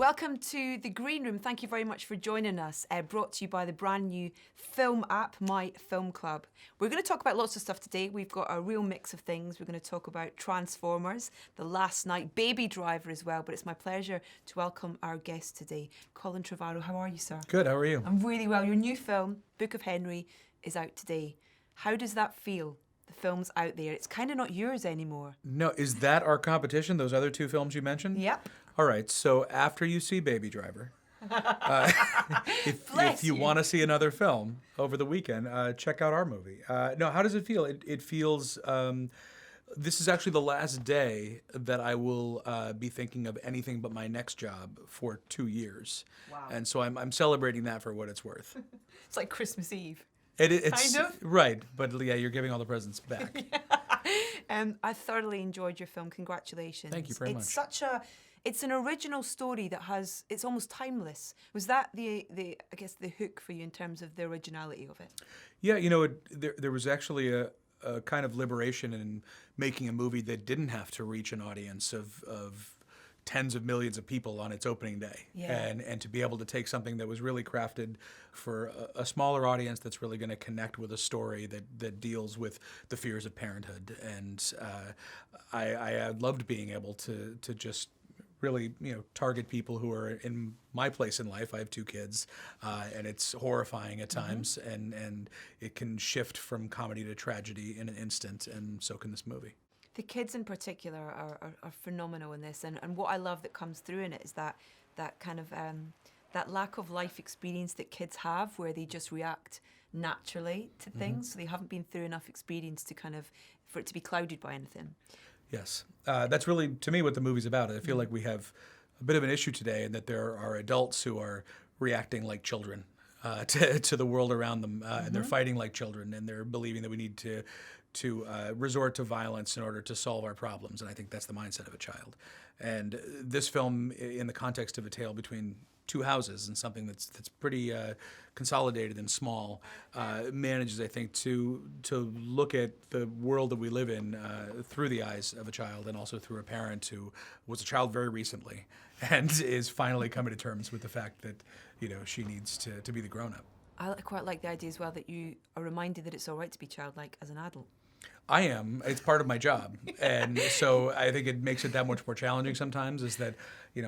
Welcome to the Green Room. Thank you very much for joining us. Brought to you by the brand new film app, My Film Club. We're going to talk about lots of stuff today. We've got a real mix of things. We're going to talk about Transformers, The Last Night, Baby Driver as well. But it's my pleasure to welcome our guest today, Colin Trevorrow. How are you, sir? Good, how are you? I'm really well. Your new film, Book of Henry, is out today. How does that feel? The film's out there. It's kind of not yours anymore. No, is that our competition, those other two films you mentioned? Yep. All right, so after you see Baby Driver, if you want to see another film over the weekend, check out our movie. No, how does it feel? It feels, this is actually the last day that I will be thinking of anything but my next job for 2 years. Wow. And so I'm celebrating that for what it's worth. It's like Christmas Eve. It's kind of. Right, but yeah, you're giving all the presents back. I thoroughly enjoyed your film. Congratulations. Thank you very much. It's an original story that it's almost timeless. Was that the hook for you in terms of the originality of it? Yeah, there was actually a kind of liberation in making a movie that didn't have to reach an audience of tens of millions of people on its opening day. Yeah. And to be able to take something that was really crafted for a smaller audience that's really going to connect with a story that deals with the fears of parenthood. And I loved being able to just really, target people who are in my place in life. I have 2 kids, and it's horrifying at times, and it can shift from comedy to tragedy in an instant, and so can this movie. The kids in particular are phenomenal in this, and what I love that comes through in it is that kind of that lack of life experience that kids have, where they just react naturally to things, so they haven't been through enough experience for it to be clouded by anything. Yes. That's really, to me, what the movie's about. I feel like we have a bit of an issue today in that there are adults who are reacting like children to the world around them, and they're fighting like children, and they're believing that we need to resort to violence in order to solve our problems. And I think that's the mindset of a child. And this film, in the context of a tale between 2 houses and something that's pretty consolidated and small, manages, I think, to look at the world that we live in through the eyes of a child, and also through a parent who was a child very recently and is finally coming to terms with the fact that she needs to be the grown-up. I quite like the idea as well that you are reminded that it's all right to be childlike as an adult. I am. It's part of my job. And so I think it makes it that much more challenging sometimes, is that,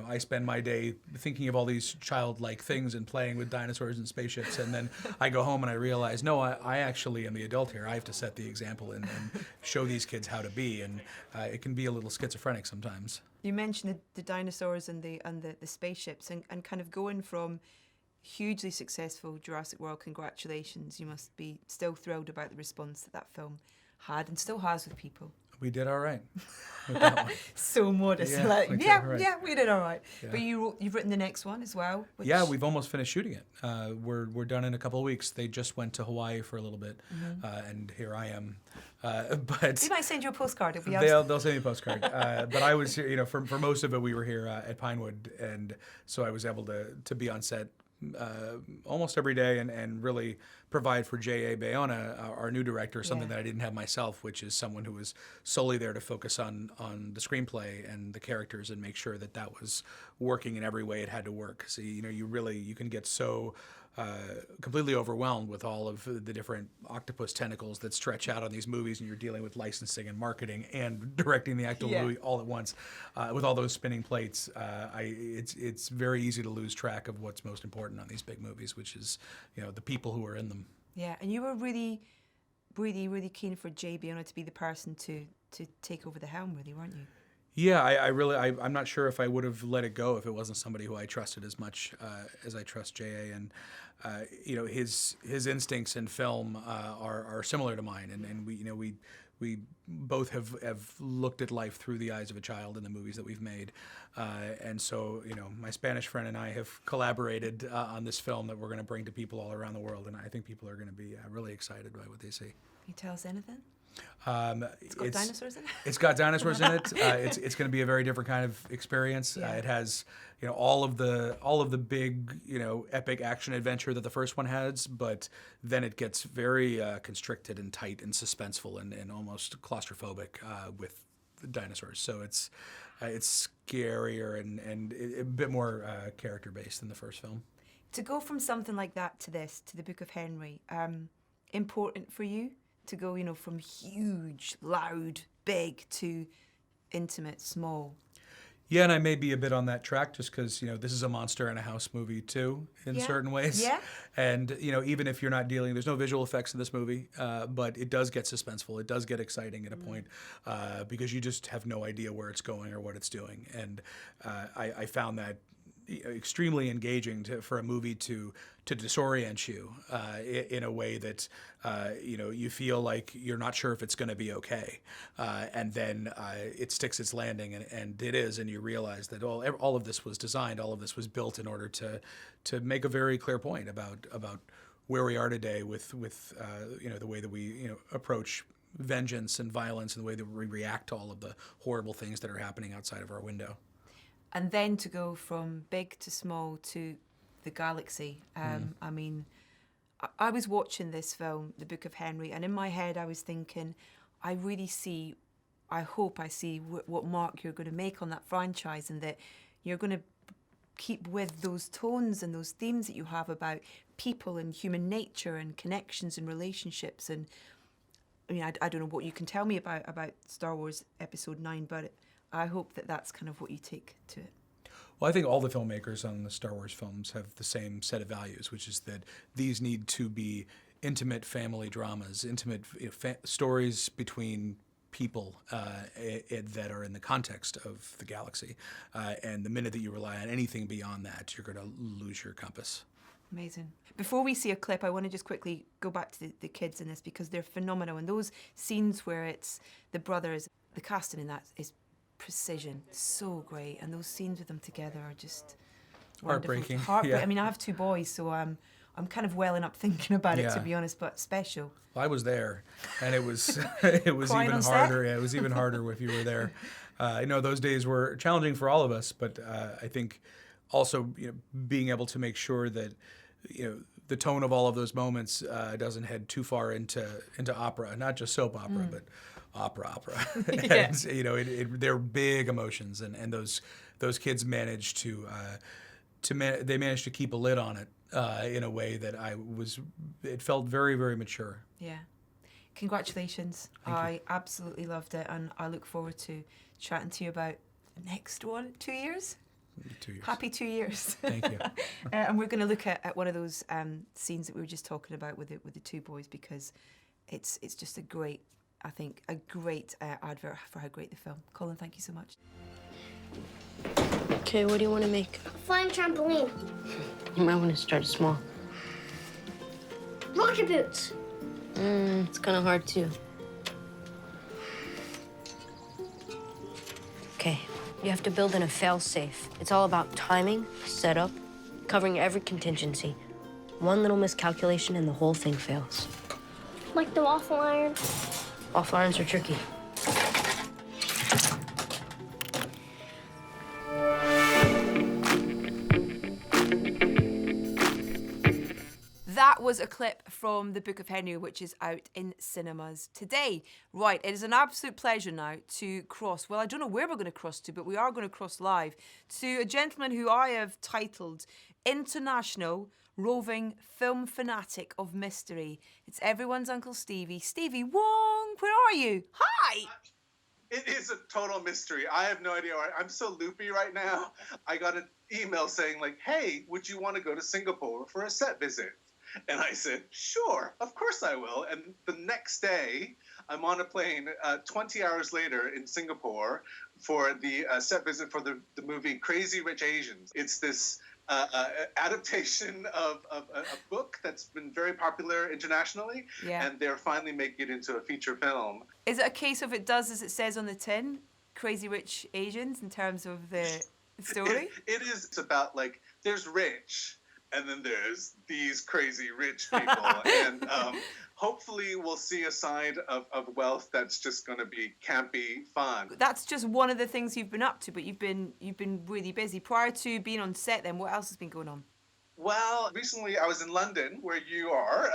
I spend my day thinking of all these childlike things and playing with dinosaurs and spaceships, and then I go home and I realize, no, I actually am the adult here. I have to set the example and show these kids how to be, and it can be a little schizophrenic sometimes. You mentioned the dinosaurs and the spaceships, and kind of going from hugely successful Jurassic World, congratulations. You must be still thrilled about the response that film had and still has with people. We did all right with that one. So modest. Yeah, we did all right. Yeah. But you've written the next one as well. Yeah, we've almost finished shooting it. We're done in a couple of weeks. They just went to Hawaii for a little bit, and here I am. But they might send you a postcard. They'll send me a postcard. But I was, for most of it, we were here at Pinewood, and so I was able to be on set almost every day and really provide for J.A. Bayona, our new director, something that I didn't have myself, which is someone who was solely there to focus on the screenplay and the characters and make sure that was working in every way it had to work. So, you can get so completely overwhelmed with all of the different octopus tentacles that stretch out on these movies, and you're dealing with licensing and marketing and directing the actual movie all at once. With all those spinning plates, it's very easy to lose track of what's most important on these big movies, which is the people who are in them. Yeah, and you were really, really, really keen for Jay Bayona to be the person to take over the helm, really, weren't you? Yeah, I'm not sure if I would have let it go if it wasn't somebody who I trusted as much as I trust J.A. And his instincts in film are similar to mine, and we both have looked at life through the eyes of a child in the movies that we've made, and so my Spanish friend and I have collaborated on this film that we're going to bring to people all around the world, and I think people are going to be really excited by what they see. Can you tell us anything? It's got dinosaurs in it? It's got dinosaurs in it. It's going to be a very different kind of experience. Yeah. It has, all of the big, epic action adventure that the first one has, but then it gets very constricted and tight and suspenseful and almost claustrophobic with dinosaurs. So it's scarier and a bit more character based than the first film. To go from something like that to this, to the Book of Henry, important for you to go, from huge, loud, big to intimate, small? Yeah, and I may be a bit on that track just because, this is a monster in a house movie too, in certain ways. Yeah. And, even if you're not there's no visual effects in this movie, but it does get suspenseful. It does get exciting at a point because you just have no idea where it's going or what it's doing. And I found that extremely engaging for a movie to disorient you in a way that you feel like you're not sure if it's going to be okay, and then it sticks its landing, and it is, and you realize that all of this was designed, all of this was built in order to make a very clear point about where we are today with the way that we approach vengeance and violence and the way that we react to all of the horrible things that are happening outside of our window. And then to go from big to small to the galaxy. I mean, I was watching this film, The Book of Henry, and in my head I was thinking, I hope I see what mark you're going to make on that franchise, and that you're going to keep with those tones and those themes that you have about people and human nature and connections and relationships. And I mean, I don't know what you can tell me about Star Wars Episode 9, but I hope that that's kind of what you take to it. Well, I think all the filmmakers on the Star Wars films have the same set of values, which is that these need to be intimate family dramas, intimate stories between people that are in the context of the galaxy. And the minute that you rely on anything beyond that, you're going to lose your compass. Amazing. Before we see a clip, I want to just quickly go back to the kids in this, because they're phenomenal. And those scenes where it's the brothers, the casting in that is precision, so great, and those scenes with them together are just heartbreaking. Heartbreaking. Yeah. I mean, I have 2 boys, so I'm kind of welling up thinking about it, to be honest. But special. Well, I was there, and it was even on set? harder. Yeah, it was even harder if you were there. I know those days were challenging for all of us, but I think also being able to make sure that the tone of all of those moments doesn't head too far into opera, not just soap opera, but opera. Yeah. And, they're big emotions, and those kids managed to keep a lid on it in a way that it felt very, very mature. Yeah. Congratulations. I absolutely loved it, and I look forward to chatting to you about the next one. 2 years? 2 years. Happy 2 years. Thank you. And we're going to look at one of those scenes that we were just talking about with the 2 boys, because it's just a great advert for how great the film. Colin, thank you so much. Okay, what do you want to make? A flying trampoline. You might want to start small. Rocket boots. It's kind of hard too. Okay, you have to build in a fail-safe. It's all about timing, setup, covering every contingency. One little miscalculation and the whole thing fails. Like the waffle iron. Waffle irons are tricky. That was a clip from The Book of Henry, which is out in cinemas today. Right, it is an absolute pleasure now to cross, well, I don't know where we're going to cross to, but we are going to cross live to a gentleman who I have titled International Roving Film Fanatic of Mystery. It's everyone's Uncle Stevie. Stevie Wong, where are you? Hi! It is a total mystery. I have no idea. I'm so loopy right now. I got an email saying, like, hey, would you want to go to Singapore for a set visit? And I said, sure, of course I will. And the next day, I'm on a plane 20 hours later in Singapore for the set visit for the movie Crazy Rich Asians. It's this adaptation of a book that's been very popular internationally, and they're finally making it into a feature film. Is it a case of it does as it says on the tin, Crazy Rich Asians, in terms of the story? It is. It's about, like, there's rich, and then there's these crazy rich people. And hopefully we'll see a side of wealth that's just going to be campy fun. That's just one of the things you've been up to, but you've been really busy. Prior to being on set then, what else has been going on? Well, recently I was in London, where you are,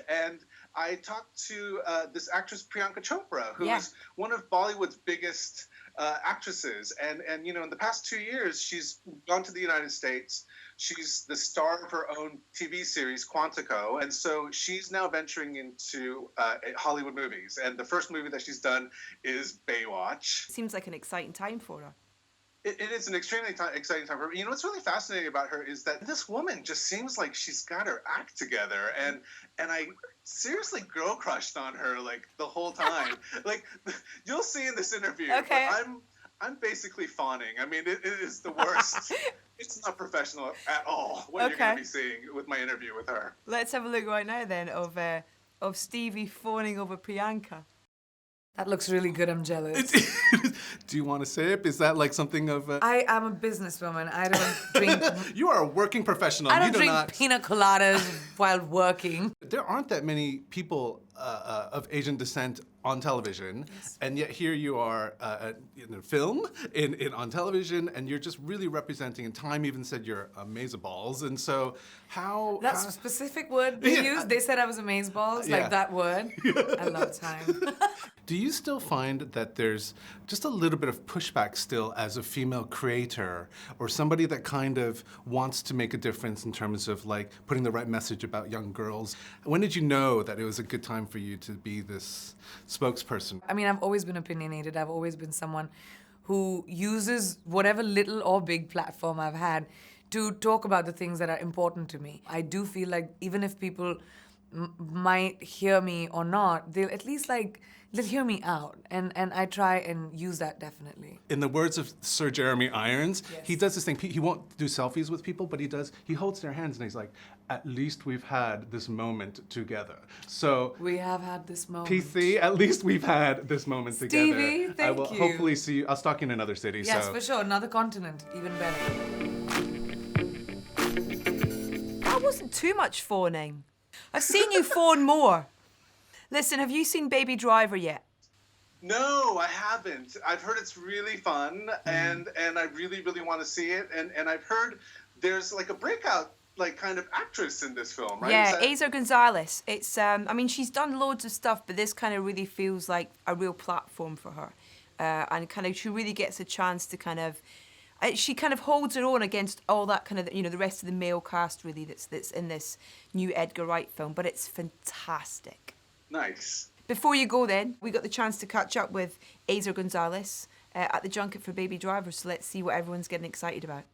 and I talked to this actress Priyanka Chopra, who Yeah. is one of Bollywood's biggest actresses, and you know, in the past 2 years, she's gone to the United States. She's the star of her own TV series Quantico, and so she's now venturing into Hollywood movies. And the first movie that she's done is Baywatch. Seems like an exciting time for her. It is an extremely exciting time for her. You know, what's really fascinating about her is that this woman just seems like she's got her act together, and I seriously girl crushed on her like the whole time. Like, you'll see in this interview. Okay. But I'm basically fawning. I mean, it is the worst. It's not professional at all what you're going to be seeing with my interview with her. Let's have a look right now then of Stevie fawning over Priyanka. That looks really good. I'm jealous. Do you want a sip? Is that like something of a... I am a businesswoman. I don't drink. You are a working professional. I don't You do drink not... pina coladas while working. There aren't that many people of Asian descent on television, and yet here you are in a film, on television, and you're just really representing. And Time even said you're amazeballs, and so how? That's a specific word they used. They said I was amazeballs, like that word. I love Time. Do you still find that there's just a little bit of pushback still as a female creator or somebody that kind of wants to make a difference in terms of like putting the right message about young girls? When did you know that it was a good time for you to be this spokesperson? I mean, I've always been opinionated. I've always been someone who uses whatever little or big platform I've had to talk about the things that are important to me. I do feel like even if people might hear me or not, they'll at least they'll hear me out, and I try and use that definitely. In the words of Sir Jeremy Irons, he does this thing. He won't do selfies with people, but he holds their hands and he's like, at least we've had this moment together. So we have had this moment. PC, at least we've had this moment Stevie, together. thank I will you. hopefully see you. I'll stalk you in another city. Yes, so. for sure. Another continent, even better. That wasn't too much fawning. I've seen you fawn more. Listen, have you seen Baby Driver yet? No, I haven't. I've heard it's really fun, and I really, really want to see it. And I've heard there's like a breakout kind of actress in this film, right? Yeah, Eiza Gonzalez. It's I mean, she's done loads of stuff, but this kind of really feels like a real platform for her, and kind of she really gets a chance to kind of. She kind of holds her own against all that kind of, the rest of the male cast really that's in this new Edgar Wright film, but it's fantastic. Nice. Before you go then, we got the chance to catch up with Eiza Gonzalez at the junket for Baby Driver, so let's see what everyone's getting excited about.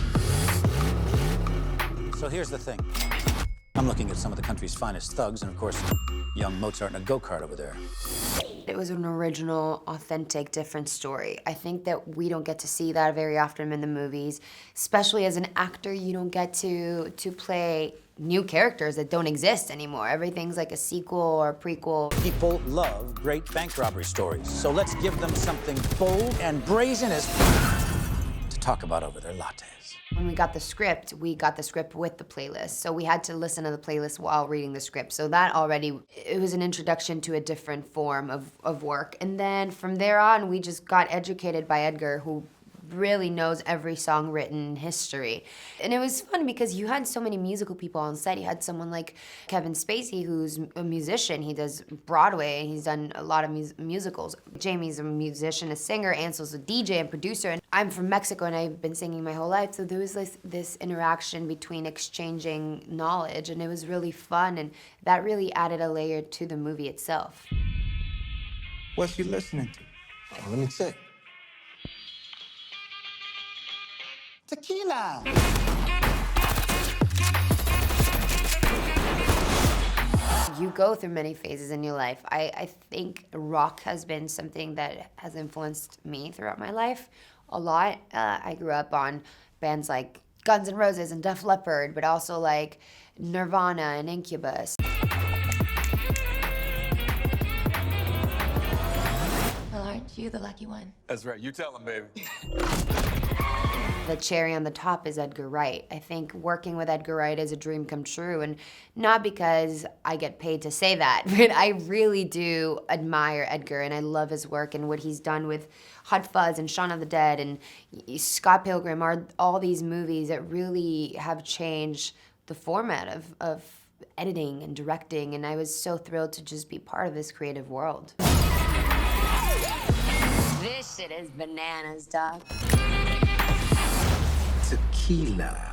So here's the thing. I'm looking at some of the country's finest thugs, and of course, young Mozart in a go-kart over there. It was an original, authentic, different story. I think that we don't get to see that very often in the movies. Especially as an actor, you don't get to play new characters that don't exist anymore. Everything's like a sequel or a prequel. People love great bank robbery stories, so let's give them something bold and brazen as to talk about over their lattes. When we got the script with the playlist. So we had to listen to the playlist while reading the script. So that already, it was an introduction to a different form of work. And then from there on, we just got educated by Edgar, who really knows every song written in history. And it was fun because you had so many musical people on set. You had someone like Kevin Spacey, who's a musician. He does Broadway. He's done a lot of musicals. Jamie's a musician, a singer. Ansel's a DJ and producer. And I'm from Mexico, and I've been singing my whole life. So there was this interaction between exchanging knowledge, and it was really fun. And that really added a layer to the movie itself. What's you listening to? Oh, let me check. Tequila. You go through many phases in your life. I think rock has been something that has influenced me throughout my life a lot. I grew up on bands like Guns N' Roses and Def Leppard, but also like Nirvana and Incubus. Well, aren't you the lucky one? That's right. You tell him, baby. The cherry on the top is Edgar Wright. I think working with Edgar Wright is a dream come true, and not because I get paid to say that, but I really do admire Edgar, and I love his work and what he's done with Hot Fuzz and Shaun of the Dead and Scott Pilgrim, are all these movies that really have changed the format of editing and directing, and I was so thrilled to just be part of this creative world. This shit is bananas, dog. Tequila.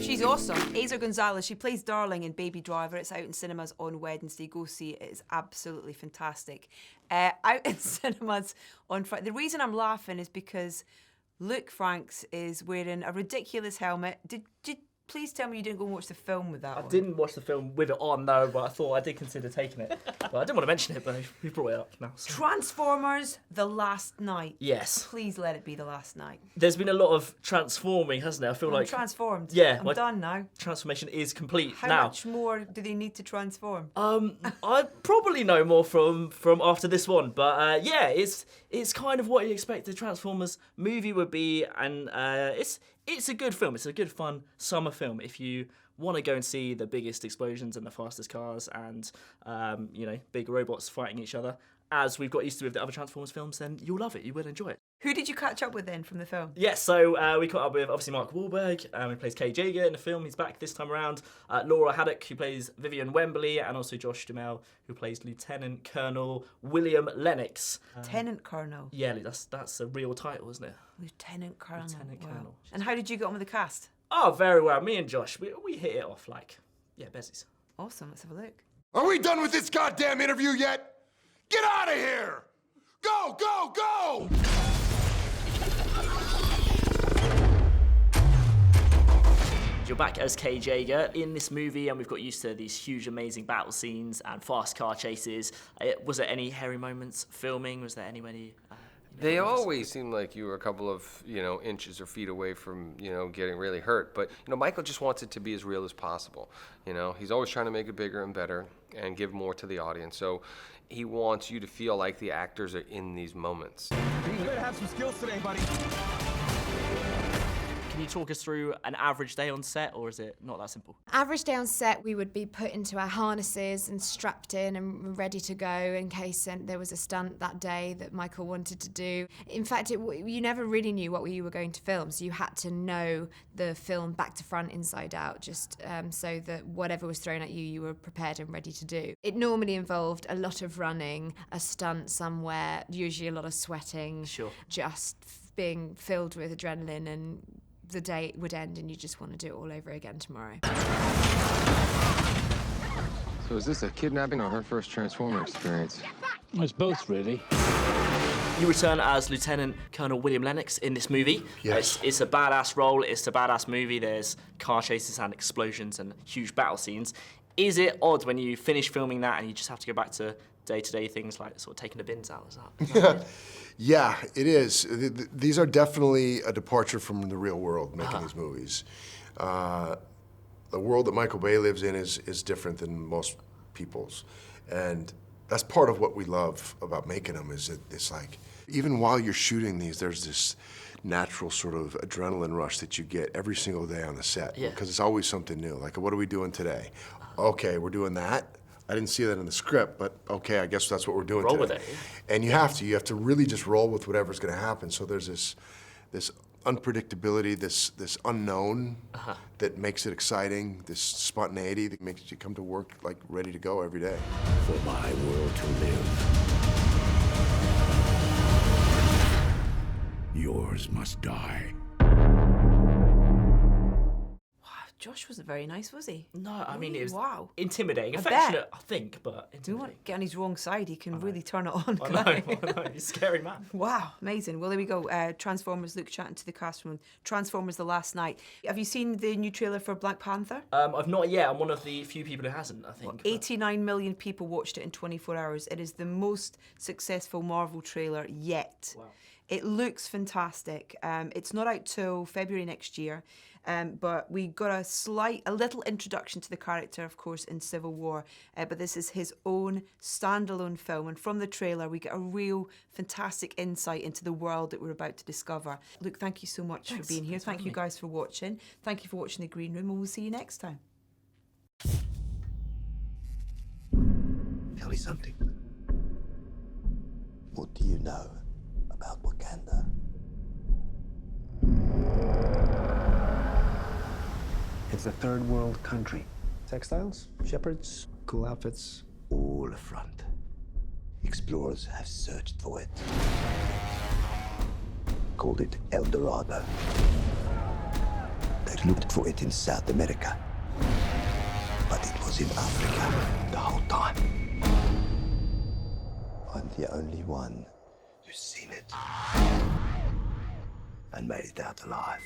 She's awesome. Eiza Gonzalez, she plays Darling in Baby Driver. It's out in cinemas on Wednesday. Go see it. It is absolutely fantastic. Out in cinemas on Friday. The reason I'm laughing is because Luke Franks is wearing a ridiculous helmet. Did please tell me you didn't go and watch the film with that I one? didn't watch the film with it on, no, but I thought I did consider taking it. But I didn't want to mention it, but we brought it up now. So. Transformers: The Last Night. Yes. Please let it be the last night. There's been a lot of transforming, hasn't there? I feel I'm like... transformed. Yeah. I'm done now. Transformation is complete How now. much more do they need to transform? I probably know more from after this one, but yeah, it's kind of what you expect a Transformers movie would be, and it's a good film. It's a good, fun summer film if you want to go and see the biggest explosions and the fastest cars and big robots fighting each other, as we've got used to with the other Transformers films. Then you'll love it. You will enjoy it. Who did you catch up with then from the film? Yes, so we caught up with obviously Mark Wahlberg, who plays Kay Jaeger in the film. He's back this time around. Laura Haddock, who plays Vivian Wembley, and also Josh Duhamel, who plays Lieutenant Colonel William Lennox. Lieutenant Colonel. Yeah, that's a real title, isn't it? Lieutenant Colonel. Lieutenant Wow. Colonel. And how did you get on with the cast? Oh, very well. Me and Josh, we hit it off like, yeah, bezies. Awesome. Let's have a look. Are we done with this goddamn interview yet? Get out of here! Go, go, go! You're back as Kay Jaeger in this movie, and we've got used to these huge, amazing battle scenes and fast car chases. Was there any hairy moments filming? Was there anybody? They always seemed like you were a couple of, inches or feet away from, getting really hurt. But, Michael just wants it to be as real as possible. He's always trying to make it bigger and better and give more to the audience. So he wants you to feel like the actors are in these moments. You better have some skills today, buddy. Can you talk us through an average day on set, or is it not that simple? Average day on set, we would be put into our harnesses and strapped in and ready to go in case there was a stunt that day that Michael wanted to do. In fact, you never really knew what you were going to film, so you had to know the film back to front, inside out, just so that whatever was thrown at you, you were prepared and ready to do. It normally involved a lot of running, a stunt somewhere, usually a lot of sweating, sure, just being filled with adrenaline, and the day would end and you just want to do it all over again tomorrow. So is this a kidnapping or her first Transformer experience? Well, it's both, really. You return as Lieutenant Colonel William Lennox in this movie. Yes. It's a badass role, it's a badass movie. There's car chases and explosions and huge battle scenes. Is it odd when you finish filming that and you just have to go back to day-to-day things like sort of taking the bins out? Is that Yeah, it is. These are definitely a departure from the real world, making these movies. The world that Michael Bay lives in is different than most people's. And that's part of what we love about making them, is that it's like, even while you're shooting these, there's this natural sort of adrenaline rush that you get every single day on the set. Yeah. Because it's always something new. Like, what are we doing today? Okay, we're doing that. I didn't see that in the script, but okay, I guess that's what we're doing Roll today. with it. And you have to really just roll with whatever's gonna happen. So there's this unpredictability, this unknown that makes it exciting, this spontaneity that makes you come to work like ready to go every day. For my world to live, yours must die. Josh wasn't very nice, was he? No, I mean, it was wow. intimidating. I Affectionate, bet. I think, but Do you want to get on his wrong side? He can really turn it on. I know, he's a scary man. Wow, amazing. Well, there we go. Transformers, Luke chatting to the cast from Transformers The Last Night. Have you seen the new trailer for Black Panther? I've not yet. I'm one of the few people who hasn't, I think. 89 million people watched it in 24 hours. It is the most successful Marvel trailer yet. Wow. It looks fantastic. It's not out till February next year, but we got a little introduction to the character, of course, in Civil War. But this is his own standalone film, and from the trailer, we get a real fantastic insight into the world that we're about to discover. Luke, thank you so much for being here. Thank you guys for watching. Thank you for watching The Green Room, and we'll see you next time. Tell me something. What do you know about Wakanda? is a third world country. Textiles, shepherds, cool outfits, all a front. Explorers have searched for it. Called it El Dorado. They looked for it in South America, but it was in Africa the whole time. I'm the only one who's seen it and made it out alive.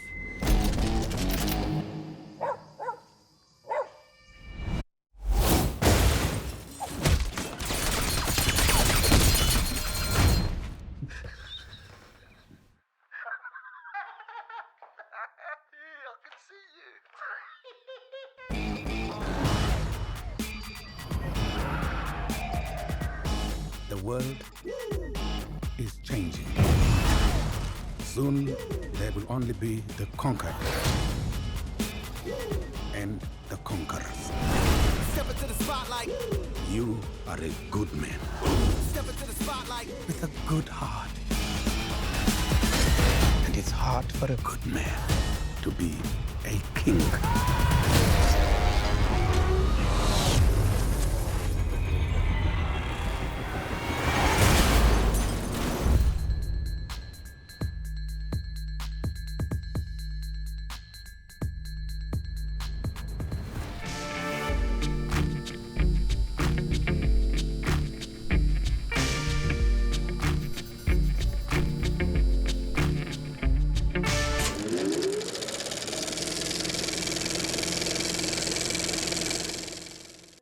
The world is changing. Soon, there will only be the conquered and the conquerors. Step into the spotlight. You are a good man Step into the spotlight. with a good heart. And it's hard for a good man to be a king.